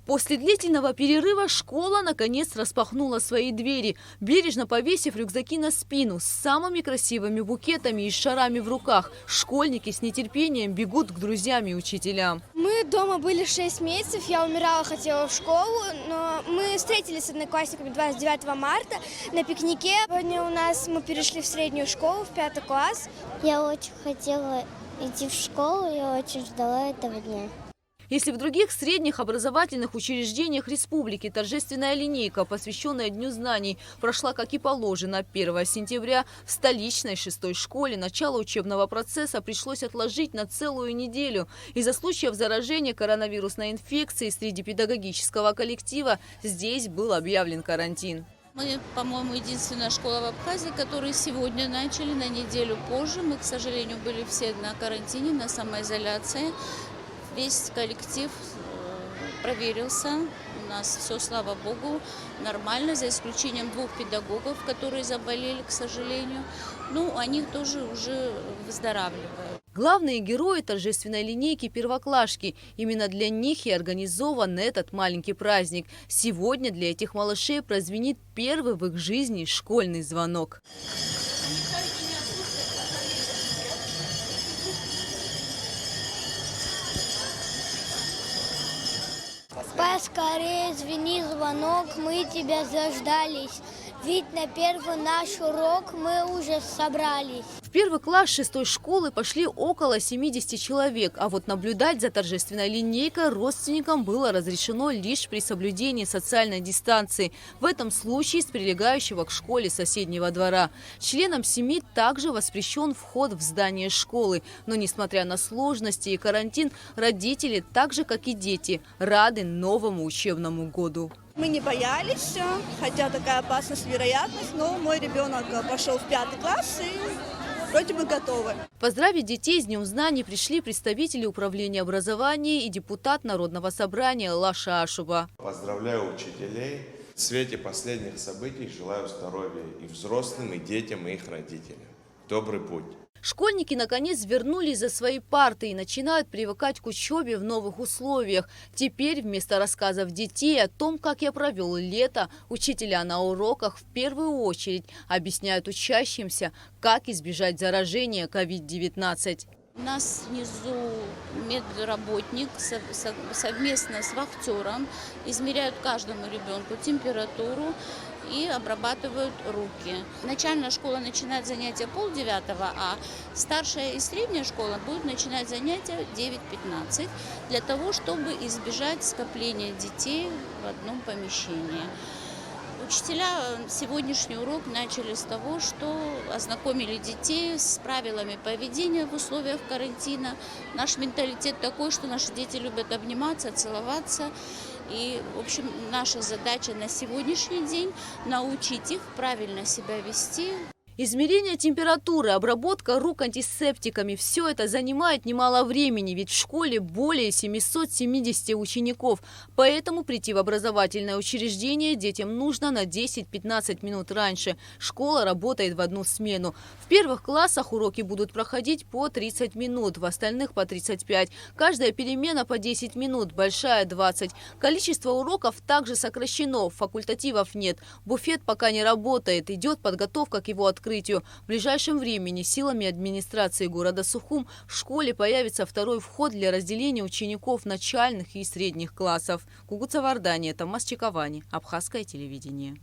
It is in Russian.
После длительного перерыва школа наконец распахнула свои двери, бережно повесив рюкзаки на спину, с самыми красивыми букетами и шарами в руках. Школьники с нетерпением бегут к друзьям и учителям. Мы дома были 6 месяцев, я умирала, хотела в школу, но мы встретились с одноклассниками 29 марта на пикнике. Сегодня мы перешли в среднюю школу, в 5 класс. Я очень хотела идти в школу, я очень ждала этого дня. Если в других средних образовательных учреждениях республики торжественная линейка, посвященная Дню знаний, прошла как и положено 1 сентября, в столичной 6-й школе начало учебного процесса пришлось отложить на целую неделю. Из-за случаев заражения коронавирусной инфекцией среди педагогического коллектива здесь был объявлен карантин. Мы, по-моему, единственная школа в Абхазии, которые сегодня начали на неделю позже. Мы, к сожалению, были все на карантине, на самоизоляции. Весь коллектив проверился. У нас все, слава богу, нормально, за исключением 2 педагогов, которые заболели, к сожалению. Ну, они тоже уже выздоравливают. Главные герои торжественной линейки – первоклашки. Именно для них и организован этот маленький праздник. Сегодня для этих малышей прозвенит первый в их жизни школьный звонок. Поскорее звени звонок, мы тебя заждались. Ведь на первый наш урок мы уже собрались. В первый класс 6-й школы пошли около 70 человек, а вот наблюдать за торжественной линейкой родственникам было разрешено лишь при соблюдении социальной дистанции. В этом случае с прилегающего к школе соседнего двора. Членам семьи также воспрещен вход в здание школы. Но несмотря на сложности и карантин, родители, так же как и дети, рады новому учебному году. Мы не боялись, хотя такая опасность, вероятность, но мой ребенок пошел в 5 класс и вроде бы готовы. Поздравить детей с Днем знаний пришли представители управления образования и депутат Народного собрания Лаша Ашуба. Поздравляю учителей. В свете последних событий желаю здоровья и взрослым, и детям, и их родителям. Добрый путь. Школьники наконец вернулись за свои парты и начинают привыкать к учебе в новых условиях. Теперь вместо рассказов детей о том, как я провел лето, учителя на уроках в первую очередь объясняют учащимся, как избежать заражения COVID-19. У нас внизу медработник совместно с вахтером измеряют каждому ребенку температуру и обрабатывают руки. Начальная школа начинает занятия 8:30, а старшая и средняя школа будут начинать занятия в 9:15 для того, чтобы избежать скопления детей в одном помещении. Учителя сегодняшний урок начали с того, что ознакомили детей с правилами поведения в условиях карантина. Наш менталитет такой, что наши дети любят обниматься, целоваться. И, в общем, наша задача на сегодняшний день – научить их правильно себя вести. Измерение температуры, обработка рук антисептиками – все это занимает немало времени, ведь в школе более 770 учеников. Поэтому прийти в образовательное учреждение детям нужно на 10-15 минут раньше. Школа работает в одну смену. В первых классах уроки будут проходить по 30 минут, в остальных по 35. Каждая перемена по 10 минут, большая – 20. Количество уроков также сокращено, факультативов нет. Буфет пока не работает, идет подготовка к его открытию. В ближайшем времени силами администрации города Сухум в школе появится второй вход для разделения учеников начальных и средних классов. Кугуца Вардания, Томас Чиковани, Абхазское телевидение.